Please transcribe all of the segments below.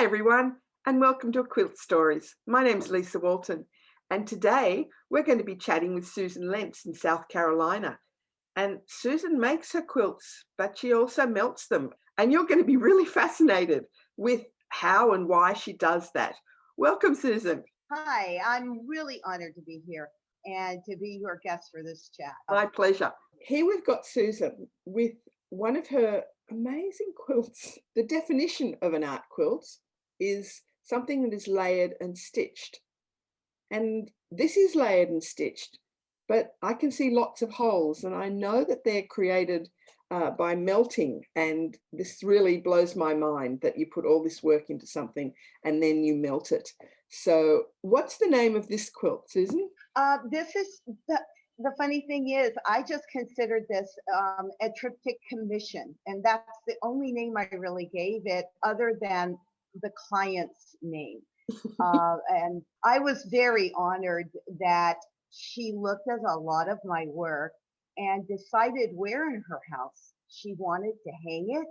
everyone, and welcome to Quilt Stories. My name's Lisa Walton, and today we're going to be chatting with Susan Lenz in South Carolina. And Susan makes her quilts, but she also melts them. And you're going to be really fascinated with how and why she does that. Welcome, Susan. Hi, I'm really honored to be here and to be your guest for this chat. My pleasure. Here we've got Susan with one of her amazing quilts. The definition of an art quilt is something that is layered and stitched. And this is layered and stitched, but I can see lots of holes, and I know that they're created by melting. And this really blows my mind that you put all this work into something and then you melt it. So what's the name of this quilt, Susan? This is the funny thing is, I just considered this a triptych commission, and that's the only name I really gave it, other than the client's name. And I was very honored that she looked at a lot of my work and decided where in her house she wanted to hang it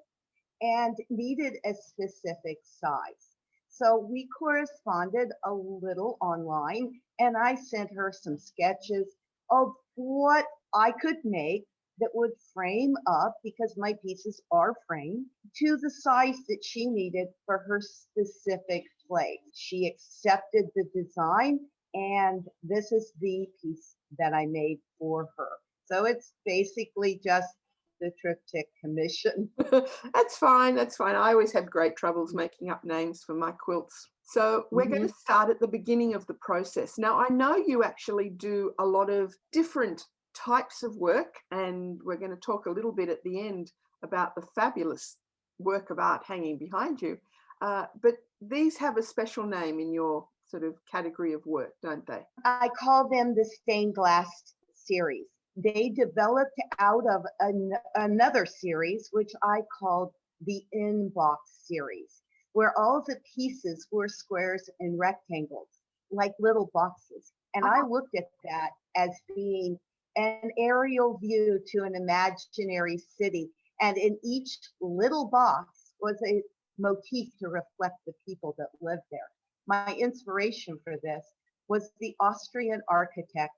and needed a specific size. So we corresponded a little online, and I sent her some sketches of what I could make that would frame up, because my pieces are framed, to the size that she needed for her specific place. She accepted the design, and this is the piece that I made for her. So it's basically just the triptych commission. That's fine. That's fine. I always have great troubles making up names for my quilts. So we're going to start at the beginning of the process. Now, I know you actually do a lot of different types of work, and we're going to talk a little bit at the end about the fabulous work of art hanging behind you. But these have a special name in your sort of category of work, don't they? I call them the stained glass series. They developed out of another series, which I called the inbox series, where all the pieces were squares and rectangles, like little boxes. And I looked at that as being an aerial view to an imaginary city. And in each little box was a motif to reflect the people that lived there. My inspiration for this was the Austrian architect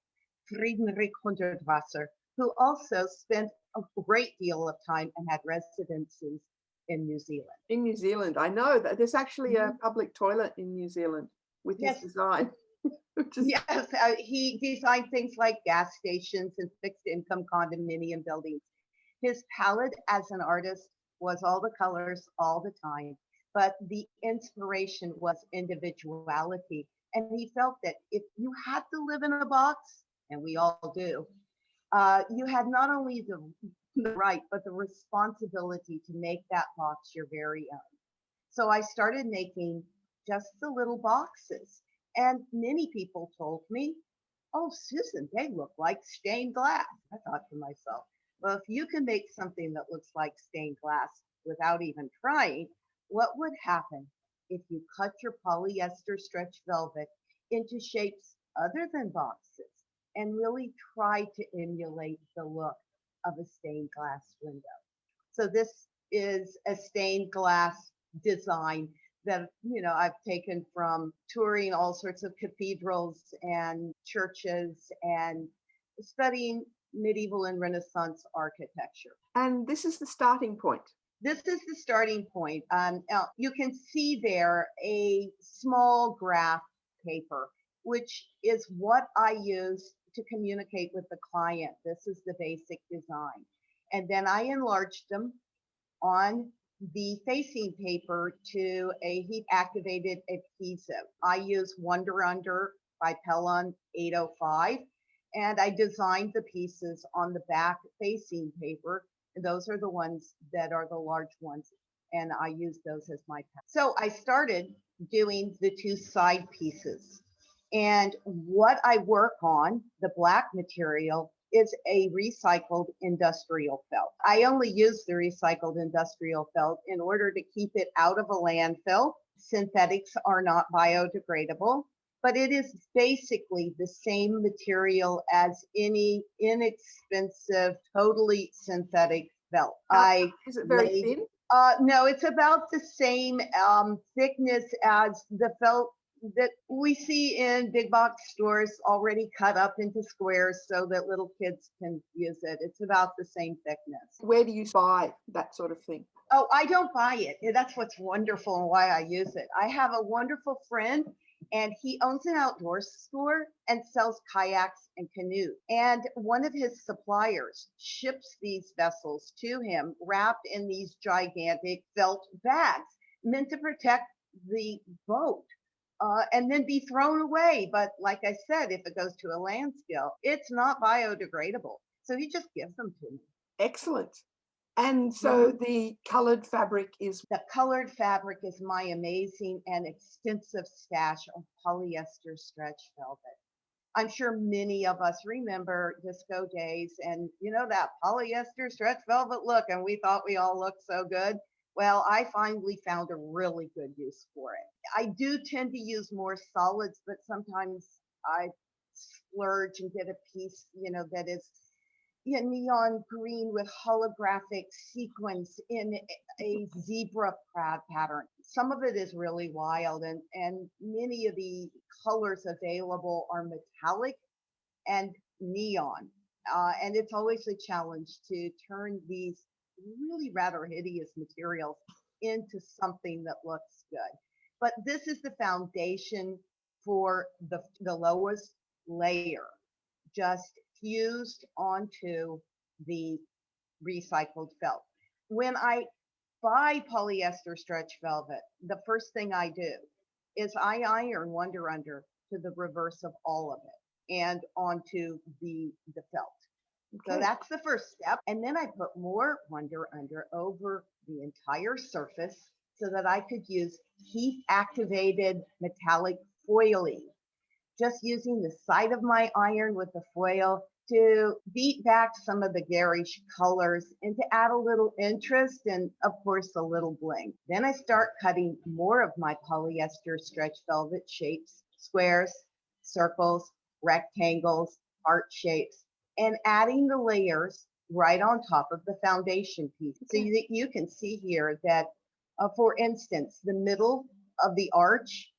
Friedrich Hundertwasser, who also spent a great deal of time and had residences in New Zealand. In New Zealand, I know that there's actually a public toilet in New Zealand with his design. Yes, he designed things like gas stations and fixed income condominium buildings. His palette as an artist was all the colors all the time, but the inspiration was individuality. And he felt that if you had to live in a box, and we all do, you had not only the right, but the responsibility to make that box your very own. So I started making just the little boxes. And many people told me, "Oh, Susan, they look like stained glass." I thought to myself, well, if you can make something that looks like stained glass without even trying, what would happen if you cut your polyester stretch velvet into shapes other than boxes and really try to emulate the look of a stained glass window? So this is a stained glass design that, you know, I've taken from touring all sorts of cathedrals and churches and studying medieval and Renaissance architecture. And this is the starting point. This is the starting point. You can see there a small graph paper, which is what I use to communicate with the client. This is the basic design. And then I enlarged them on the facing paper to a heat activated adhesive. I use Wonder Under by Pellon 805, and I designed the pieces on the back facing paper. And those are the ones that are the large ones, and I use those as my pattern. So I started doing the two side pieces. And what I work on, the black material, is a recycled industrial felt. I only use the recycled industrial felt in order to keep it out of a landfill. Synthetics are not biodegradable, but it is basically the same material as any inexpensive, totally synthetic felt. Is it very thin? No, it's about the same thickness as the felt that we see in big box stores already cut up into squares so that little kids can use it. It's about the same thickness. Where do you buy that sort of thing? Oh, I don't buy it. That's what's wonderful and why I use it. I have a wonderful friend and he owns an outdoor store and sells kayaks and canoes. And one of his suppliers ships these vessels to him wrapped in these gigantic felt bags meant to protect the boat. And then be thrown away. But like I said, if it goes to a landfill, it's not biodegradable. So he just gives them to me. Excellent. And so the colored fabric is The colored fabric is my amazing and extensive stash of polyester stretch velvet. I'm sure many of us remember disco days and you know that polyester stretch velvet look, and we thought we all looked so good. Well, I finally found a really good use for it. I do tend to use more solids, but sometimes I splurge and get a piece, that is neon green with holographic sequins in a zebra crab pattern. Some of it is really wild, and many of the colors available are metallic and neon. And it's always a challenge to turn these really rather hideous materials into something that looks good. But this is the foundation for the lowest layer, just fused onto the recycled felt. When I buy polyester stretch velvet, the first thing I do is I iron Wonder Under to the reverse of all of it and onto the felt. So okay. that's the first step. And then I put more Wonder Under over the entire surface so that I could use heat activated metallic foiling, just using the side of my iron with the foil to beat back some of the garish colors and to add a little interest and of course a little bling. Then I start cutting more of my polyester stretch velvet shapes, squares, circles, rectangles, heart shapes, and adding the layers right on top of the foundation piece. So you can see here that, for instance, the middle of the arch,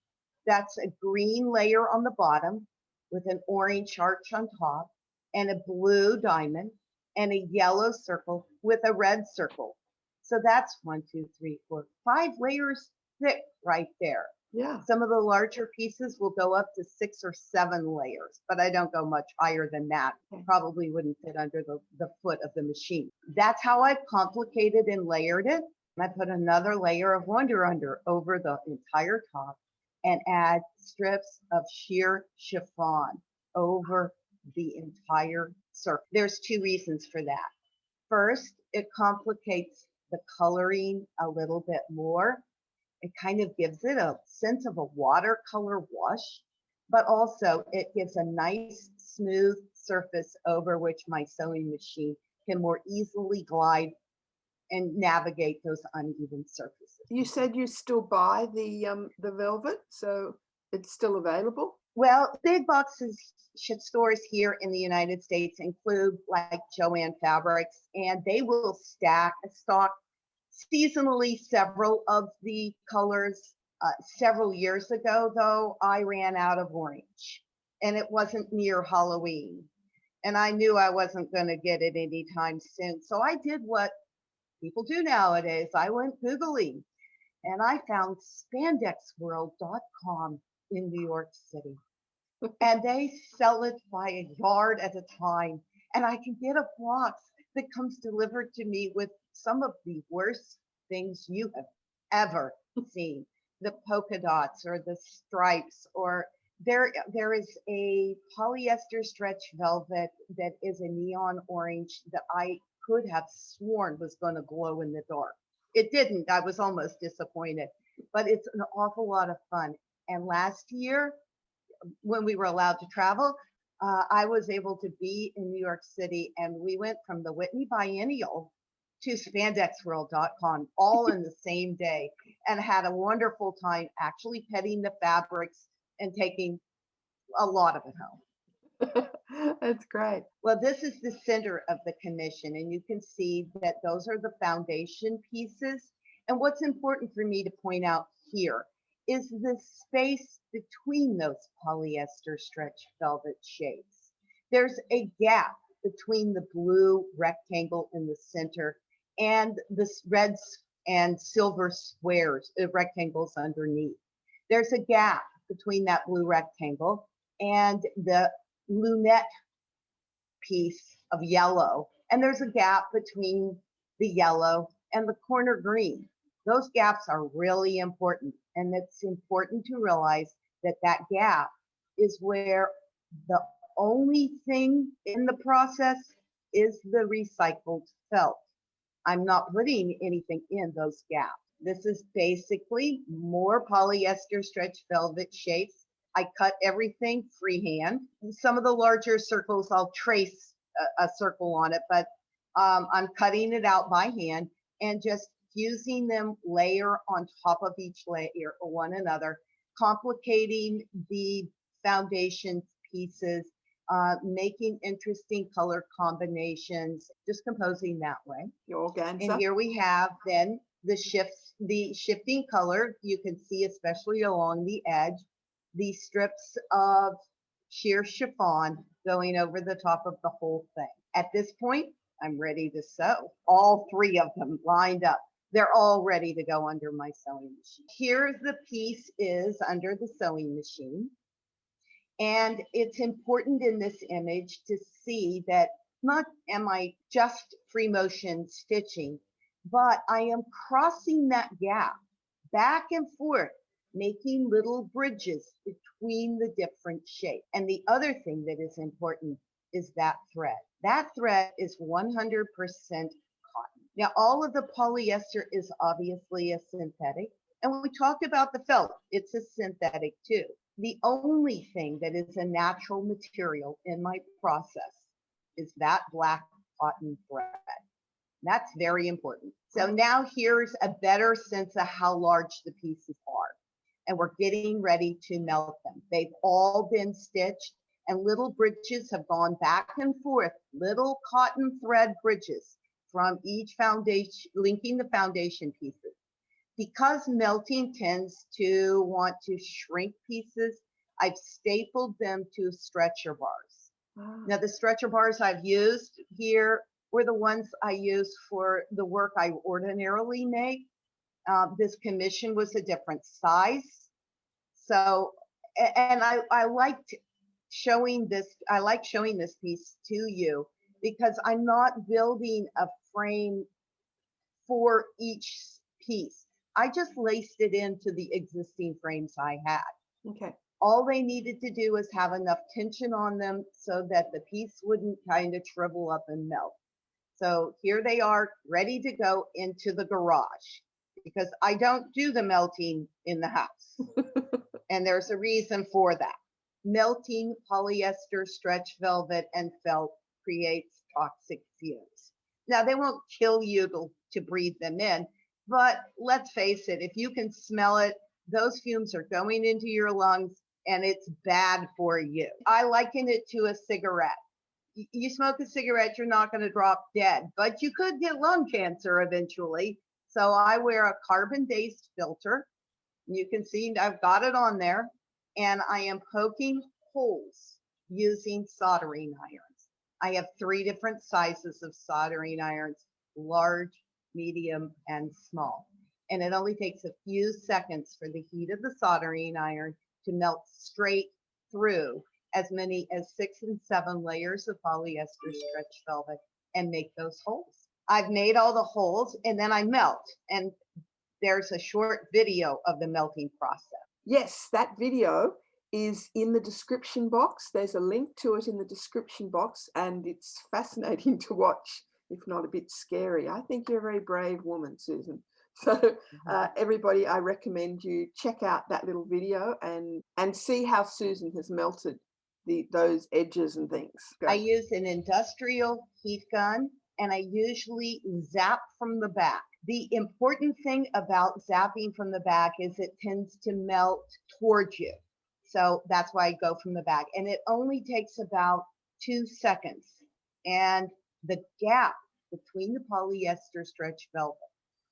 that's a green layer on the bottom with an orange arch on top and a blue diamond and a yellow circle with a red circle. So that's 1, 2, 3, 4, 5 layers thick right there. Yeah. Some of the larger pieces will go up to 6 or 7 layers, but I don't go much higher than that. Okay. Probably wouldn't fit under the foot of the machine. That's how I've complicated and layered it. And I put another layer of Wonder Under over the entire top and add strips of sheer chiffon over the entire surface. There's 2 reasons for that. First, it complicates the coloring a little bit more. It kind of gives it a sense of a watercolor wash, but also it gives a nice smooth surface over which my sewing machine can more easily glide and navigate those uneven surfaces. You said you still buy the velvet, so it's still available? Well, big boxes stores here in the United States include like Joann Fabrics, and they will stock seasonally several of the colors. Several years ago, though, I ran out of orange, and it wasn't near Halloween, and I knew I wasn't going to get it anytime soon. So I did what people do nowadays. I went Googling, and I found spandexworld.com in New York City. And they sell it by a yard at a time. And I can get a box that comes delivered to me with some of the worst things you have ever seen. The polka dots or the stripes, or there is a polyester stretch velvet that is a neon orange that I could have sworn was going to glow in the dark. It didn't. I was almost disappointed, but it's an awful lot of fun. And last year, when we were allowed to travel, I was able to be in New York City, and we went from the Whitney Biennial to spandexworld.com all in the same day, and had a wonderful time actually petting the fabrics and taking a lot of it home. That's great. Well, this is the center of the commission, and you can see that those are the foundation pieces. And what's important for me to point out here is the space between those polyester stretch velvet shades. There's a gap between the blue rectangle in the center and the red and silver squares, rectangles underneath. There's a gap between that blue rectangle and the lunette piece of yellow. And there's a gap between the yellow and the corner green. Those gaps are really important. And it's important to realize that that gap is where the only thing in the process is the recycled felt. I'm not putting anything in those gaps. This is basically more polyester stretch velvet shapes. I cut everything freehand. Some of the larger circles, I'll trace a circle on it, but I'm cutting it out by hand and just fusing them layer on top of each layer or one another, complicating the foundation pieces, making interesting color combinations, just composing that way. Your organza. And here we have then the shifting color. You can see, especially along the edge, the strips of sheer chiffon going over the top of the whole thing. At this point, I'm ready to sew. All three of them lined up. They're all ready to go under my sewing machine. Here the piece is under the sewing machine. And it's important in this image to see that not am I just free motion stitching, but I am crossing that gap back and forth, making little bridges between the different shapes. And the other thing that is important is that thread. That thread is 100% cotton. Now, all of the polyester is obviously a synthetic. And we talked about the felt. It's a synthetic too. The only thing that is a natural material in my process is that black cotton thread. That's very important. So now here's a better sense of how large the pieces are. And we're getting ready to melt them. They've all been stitched and little bridges have gone back and forth, little cotton thread bridges from each foundation, linking the foundation pieces. Because melting tends to want to shrink pieces, I've stapled them to stretcher bars. Wow. Now the stretcher bars I've used here were the ones I use for the work I ordinarily make. This commission was a different size. So, and I liked showing this, I like showing this piece to you because I'm not building a frame for each piece. I just laced it into the existing frames I had. Okay. All they needed to do was have enough tension on them so that the piece wouldn't kind of shrivel up and melt. So here they are, ready to go into the garage because I don't do the melting in the house. And there's a reason for that. Melting polyester, stretch velvet, and felt creates toxic fumes. Now, they won't kill you to breathe them in, but let's face it, if you can smell it, those fumes are going into your lungs and it's bad for you. I liken it to a cigarette. You smoke a cigarette, you're not going to drop dead, but you could get lung cancer eventually. So I wear a carbon-based filter. You can see I've got it on there, and I am poking holes using soldering irons. I have 3 different sizes of soldering irons, large, medium, and small. And it only takes a few seconds for the heat of the soldering iron to melt straight through as many as 6 and 7 layers of polyester stretch velvet and make those holes. I've made all the holes and then I melt, and there's a short video of the melting process. Yes, that video is in the description box. There's a link to it in the description box, and it's fascinating to watch, if not a bit scary. I think you're a very brave woman, Susan. So everybody, I recommend you check out that little video and see how Susan has melted those edges and things. I use an industrial heat gun, and I usually zap from the back. The important thing about zapping from the back is it tends to melt towards you. So that's why I go from the back. And it only takes about 2 seconds. And the gap between the polyester stretch velvet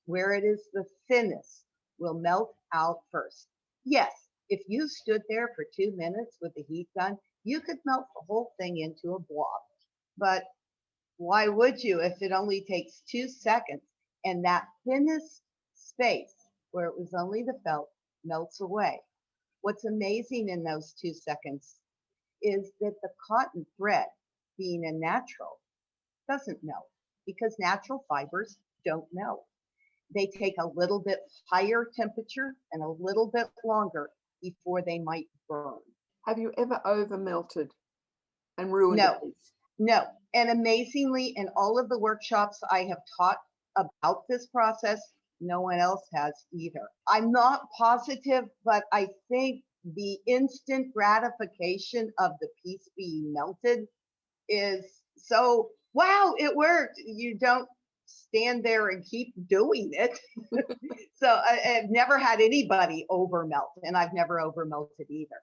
where it is the thinnest, will melt out first. Yes, if you stood there for 2 minutes with the heat gun, you could melt the whole thing into a blob. But why would you if it only takes 2 seconds and that thinnest space where it was only the felt melts away? What's amazing in those 2 seconds is that the cotton thread, being a natural, doesn't melt because natural fibers don't melt. They take a little bit higher temperature and a little bit longer before they might burn. Have you ever over melted and ruined No, a piece? no. And amazingly, in all of the workshops I have taught about this process, no one else has either. I'm not positive, but I think the instant gratification of the piece being melted is so, wow, it worked. You don't stand there and keep doing it. So I've never had anybody over melt, and I've never over melted either.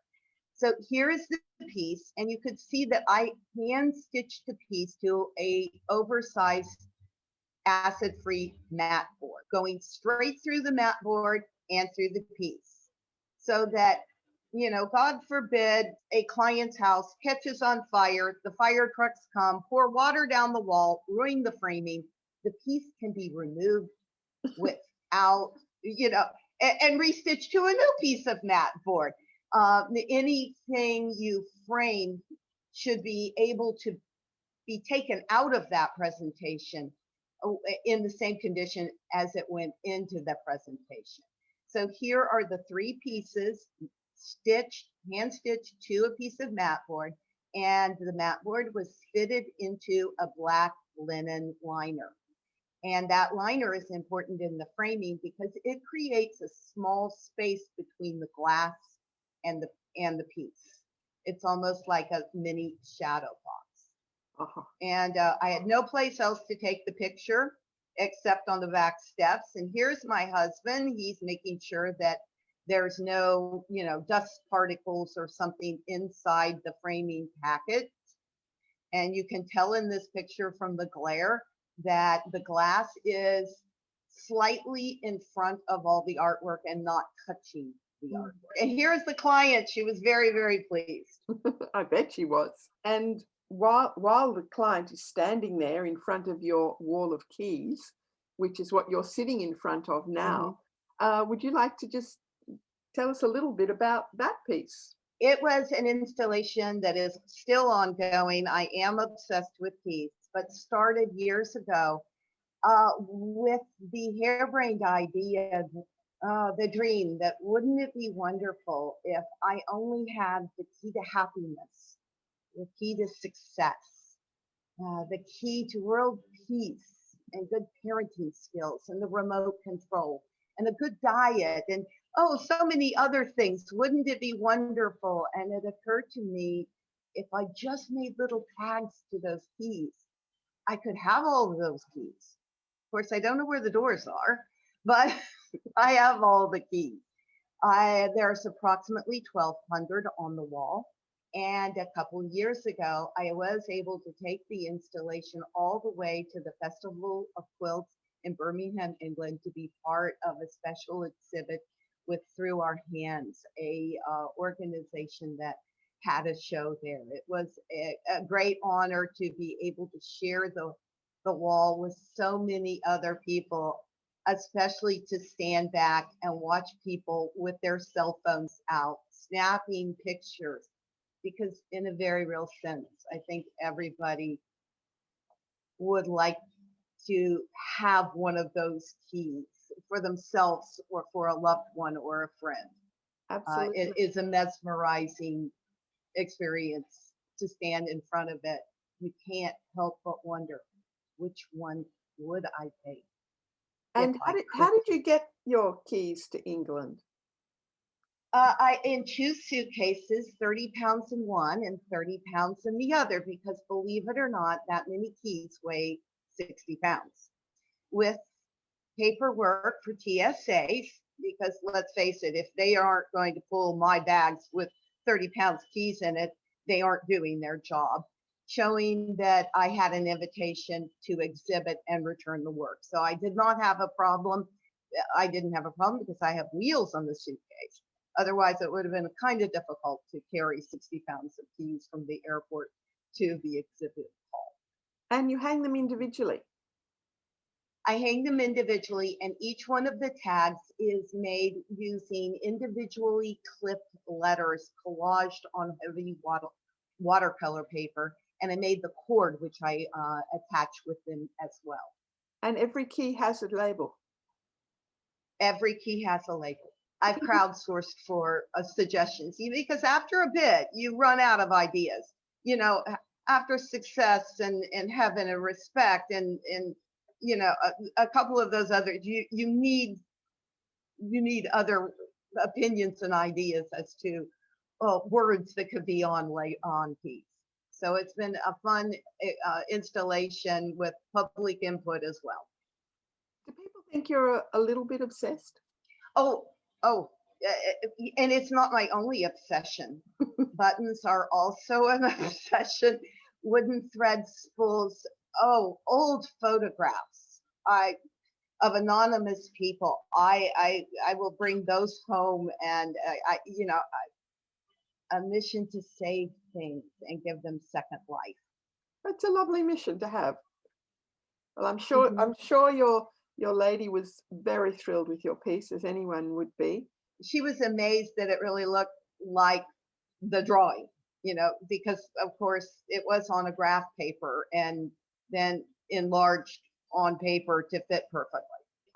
So here is the piece, and you could see that I hand stitched the piece to a oversized acid-free mat board, going straight through the mat board and through the piece, so that, you know, God forbid a client's house catches on fire, the fire trucks come, pour water down the wall, ruin the framing, the piece can be removed without, you know, and restitched to a new piece of mat board. Anything you frame should be able to be taken out of that presentation in the same condition as it went into the presentation. So here are the three pieces stitched, hand stitched to a piece of mat board, and the mat board was fitted into a black linen liner. And that liner is important in the framing because it creates a small space between the glass and the piece. It's almost like a mini shadow box. And I had no place else to take the picture except on the back steps. And here's my husband. He's making sure that there's no, you know, dust particles or something inside the framing packet. And you can tell in this picture from the glare that the glass is slightly in front of all the artwork and not touching the artwork. And here's the client. She was very, very pleased. I bet she was. And while the client is standing there in front of your wall of keys, which is what you're sitting in front of now, would you like to just tell us a little bit about that piece? It was an installation that is still ongoing. I am obsessed with keys, but started years ago with the harebrained idea, the dream that wouldn't it be wonderful if I only had the key to happiness, the key to success, the key to world peace and good parenting skills and the remote control and a good diet and so many other things. Wouldn't it be wonderful? And it occurred to me, if I just made little tags to those keys, I could have all of those keys. Of course, I don't know where the doors are, but I have all the keys. There's approximately 1,200 on the wall. And a couple of years ago, I was able to take the installation all the way to the Festival of Quilts in Birmingham, England, to be part of a special exhibit with Through Our Hands, a organization that had a show there. It was a great honor to be able to share the wall with so many other people, especially to stand back and watch people with their cell phones out, snapping pictures, because in a very real sense, I think everybody would like to have one of those keys for themselves or for a loved one or a friend. Absolutely. It is a mesmerizing experience to stand in front of it. You can't help but wonder, which one would I take? And how did you get your keys to England? In 2 suitcases, 30 pounds in one and 30 pounds in the other, because believe it or not, that many keys weigh 60 pounds. With paperwork for TSAs, because let's face it, if they aren't going to pull my bags with 30 pounds keys in it, they aren't doing their job. showing that I had an invitation to exhibit and return the work. So I did not have a problem. I didn't have a problem because I have wheels on the suitcase. Otherwise, it would have been kind of difficult to carry 60 pounds of keys from the airport to the exhibit hall. And you hang them individually? I hang them individually, and each one of the tags is made using individually clipped letters collaged on heavy watercolor paper, and I made the cord, which I attach with them as well. And every key has a label? Every key has a label. I've crowdsourced for suggestions, because after a bit, you run out of ideas. You know, after success and heaven and respect and you know, a couple of those others, you need other opinions and ideas as to words that could be on keys. So it's been a fun installation with public input as well. Do people think you're a little bit obsessed? Oh, and it's not my only obsession. Buttons are also an obsession. Wooden thread spools. Oh, old photographs of anonymous people. I will bring those home, and a mission to save things and give them second life. It's a lovely mission to have. Well, I'm sure your lady was very thrilled with your piece, as anyone would be. She was amazed that it really looked like the drawing, because of course it was on a graph paper and then enlarged on paper to fit perfectly.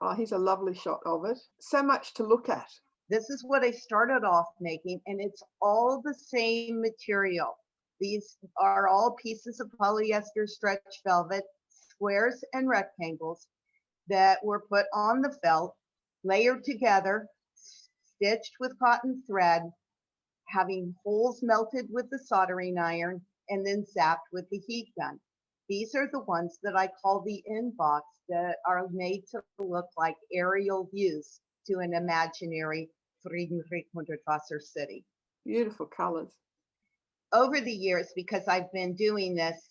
Oh, here's a lovely shot of it. So much to look at. This is what I started off making, and it's all the same material. These are all pieces of polyester stretch velvet, squares and rectangles that were put on the felt, layered together, stitched with cotton thread, having holes melted with the soldering iron, and then zapped with the heat gun. These are the ones that I call the inbox, that are made to look like aerial views to an imaginary Friedrich Hundertwasser city. Beautiful colors. Over the years, because I've been doing this,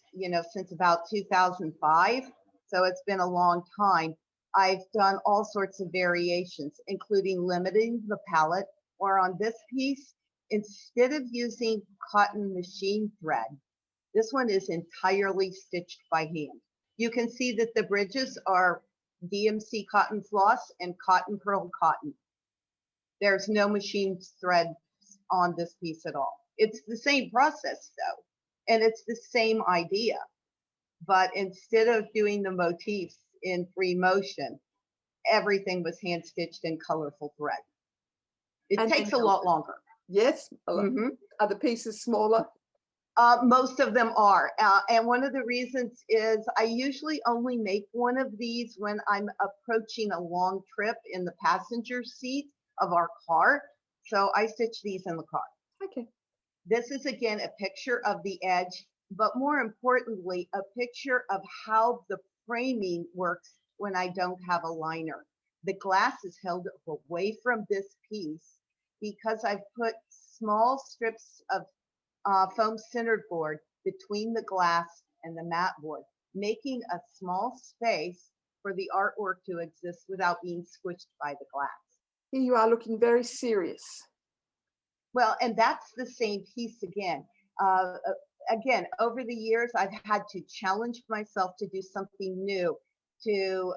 since about 2005, so it's been a long time, I've done all sorts of variations, including limiting the palette, or on this piece, instead of using cotton machine thread, this one is entirely stitched by hand. You can see that the bridges are DMC cotton floss and cotton pearl cotton. There's no machine thread on this piece at all. It's the same process though, and it's the same idea. But instead of doing the motifs in free motion, everything was hand stitched in colorful thread. It takes a lot longer. Yes. Are the pieces smaller? Most of them are. And one of the reasons is I usually only make one of these when I'm approaching a long trip in the passenger seat of our car. So I stitch these in the car. Okay. This is again a picture of the edge, but more importantly, a picture of how the framing works when I don't have a liner. The glass is held away from this piece because I've put small strips of foam centered board between the glass and the mat board, making a small space for the artwork to exist without being squished by the glass. Here you are looking very serious. Well, and that's the same piece again. Again, over the years, I've had to challenge myself to do something new, to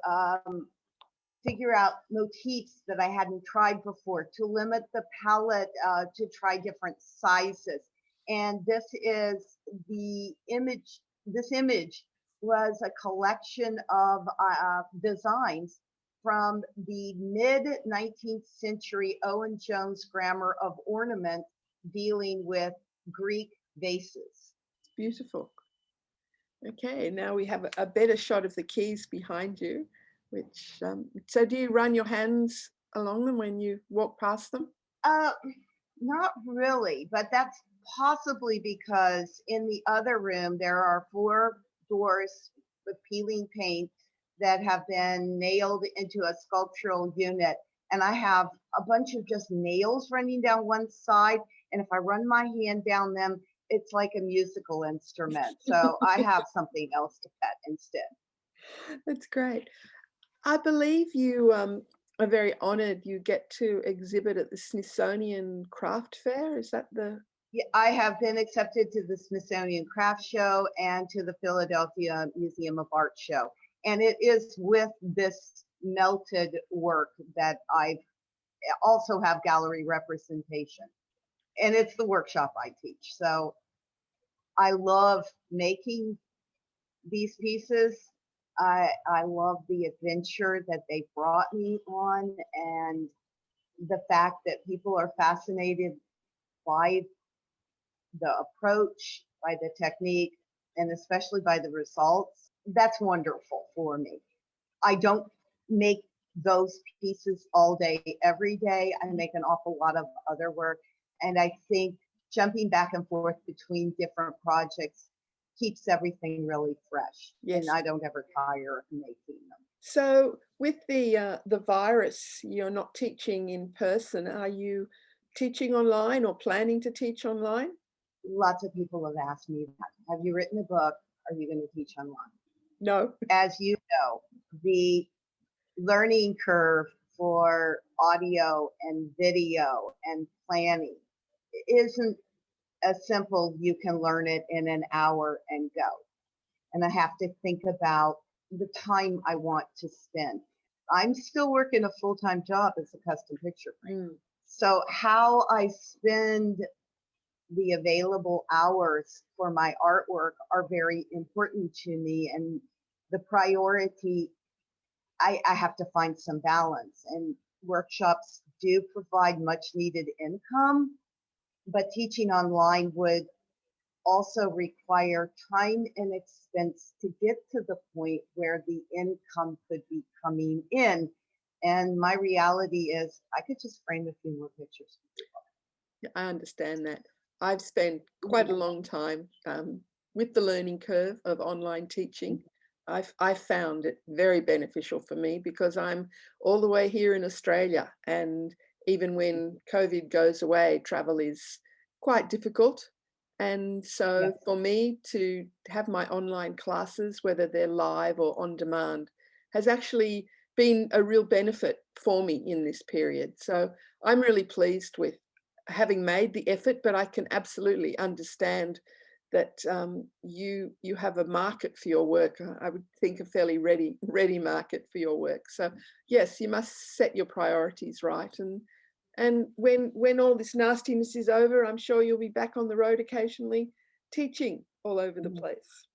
figure out motifs that I hadn't tried before, to limit the palette, to try different sizes. And this is the image. This image was a collection of designs from the mid-19th century Owen Jones grammar of ornament dealing with Greek vases. It's beautiful. Okay, now we have a better shot of the keys behind you, which, so do you run your hands along them when you walk past them? Not really, but that's possibly because in the other room, there are 4 doors with peeling paint that have been nailed into a sculptural unit. And I have a bunch of just nails running down one side. And if I run my hand down them, it's like a musical instrument. So I have something else to pet instead. That's great. I believe you are very honored you get to exhibit at the Smithsonian Craft Fair. Is that the... Yeah, I have been accepted to the Smithsonian Craft Show and to the Philadelphia Museum of Art Show. And it is with this melted work that I also have gallery representation. And it's the workshop I teach. So I love making these pieces. I love the adventure that they brought me on, and the fact that people are fascinated by the approach, by the technique, and especially by the results. That's wonderful for me. I don't make those pieces all day, every day. I make an awful lot of other work. And I think jumping back and forth between different projects keeps everything really fresh. Yes. And I don't ever tire of making them. So with the virus, you're not teaching in person. Are you teaching online or planning to teach online? Lots of people have asked me that. Have you written a book? Are you going to teach online? No. As you know, the learning curve for audio and video and planning isn't as simple. You can learn it in an hour and go. And I have to think about the time I want to spend. I'm still working a full-time job as a custom picture framer. So how I spend the available hours for my artwork are very important to me, and the priority, I have to find some balance, and workshops do provide much needed income, but teaching online would also require time and expense to get to the point where the income could be coming in. And my reality is I could just frame a few more pictures. I understand that. I've spent quite a long time with the learning curve of online teaching. I found it very beneficial for me because I'm all the way here in Australia, and even when COVID goes away, travel is quite difficult. And so Yes. for me to have my online classes, whether they're live or on demand, has actually been a real benefit for me in this period. So I'm really pleased with having made the effort, but I can absolutely understand that you have a market for your work. I would think a fairly ready market for your work. So yes, you must set your priorities right, and when all this nastiness is over, I'm sure you'll be back on the road occasionally teaching all over the place.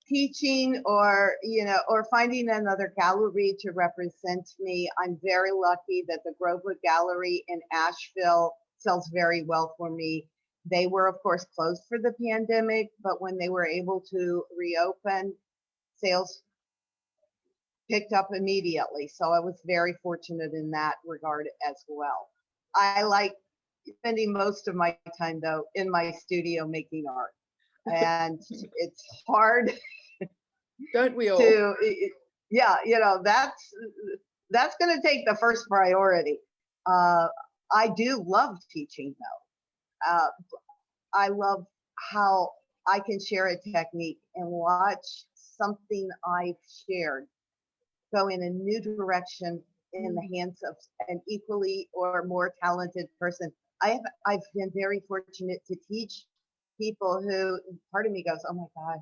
Teaching, or or finding another gallery to represent me. I'm very lucky that the Grovewood Gallery in Asheville sells very well for me. They were, of course, closed for the pandemic, but when they were able to reopen, sales picked up immediately. So I was very fortunate in that regard as well. I like spending most of my time, though, in my studio making art. And it's hard. Don't we all? Yeah, that's going to take the first priority. I do love teaching, though. I love how I can share a technique and watch something I've shared go in a new direction in the hands of an equally or more talented person. I've been very fortunate to teach people who, part of me goes, oh my God,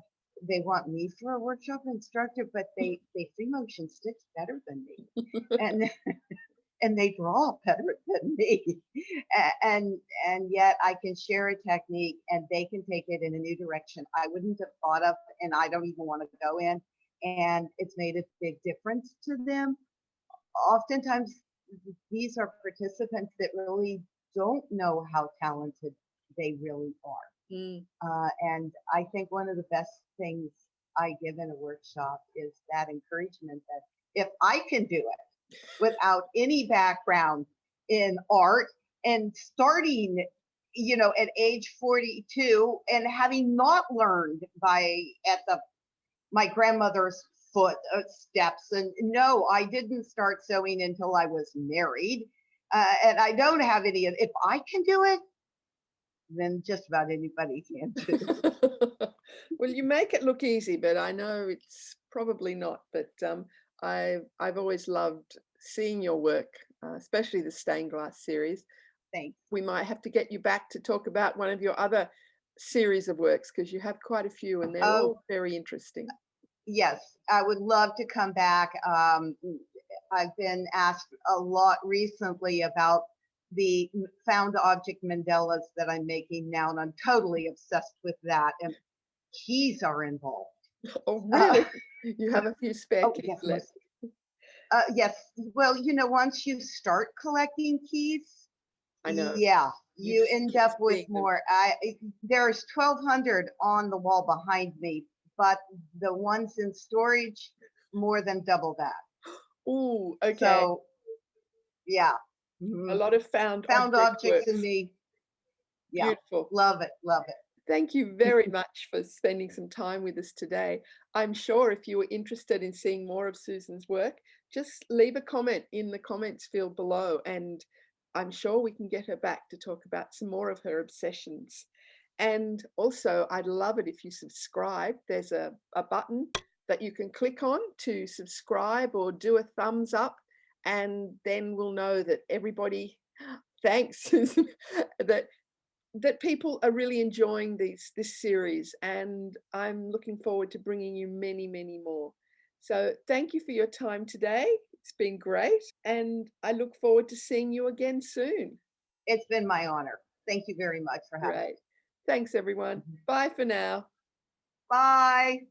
they want me for a workshop instructor, but they free motion stitch better than me. And they draw better than me. And yet I can share a technique and they can take it in a new direction I wouldn't have thought of, and I don't even want to go in. And it's made a big difference to them. Oftentimes, these are participants that really don't know how talented they really are. And I think one of the best things I give in a workshop is that encouragement that if I can do it without any background in art and starting, at age 42 and having not learned at my grandmother's footsteps. And no, I didn't start sewing until I was married. And I don't have any, if I can do it, than just about anybody can do. Well, you make it look easy, but I know it's probably not. But I've always loved seeing your work, especially the stained glass series. Thanks. We might have to get you back to talk about one of your other series of works because you have quite a few and they're Oh, all very interesting. yes, I would love to come back. I've been asked a lot recently about the found object mandalas that I'm making now, and I'm totally obsessed with that. And keys are involved. Oh, Uh, really? You have a few spare oh, keys yes, left. yes. Well, once you start collecting keys, I know. yeah, You you just end keep up with seeing them. more. There's 1,200 on the wall behind me, but the ones in storage, more than double that. Oh, okay. So, yeah. A Mhm. lot of found Found object objects in works. me. Yeah. Beautiful. Love it. Love it. Thank you very much for spending some time with us today. I'm sure if you were interested in seeing more of Susan's work, just leave a comment in the comments field below, and I'm sure we can get her back to talk about some more of her obsessions. And also, I'd love it if you subscribe. There's a button that you can click on to subscribe or do a thumbs up, and then we'll know that everybody, thanks, Susan, that people are really enjoying this series, and I'm looking forward to bringing you many, many more. So thank you for your time today. It's been great, and I look forward to seeing you again soon. It's been my honor. Thank you very much for having Great. Thanks, everyone. me. Bye for now. Bye.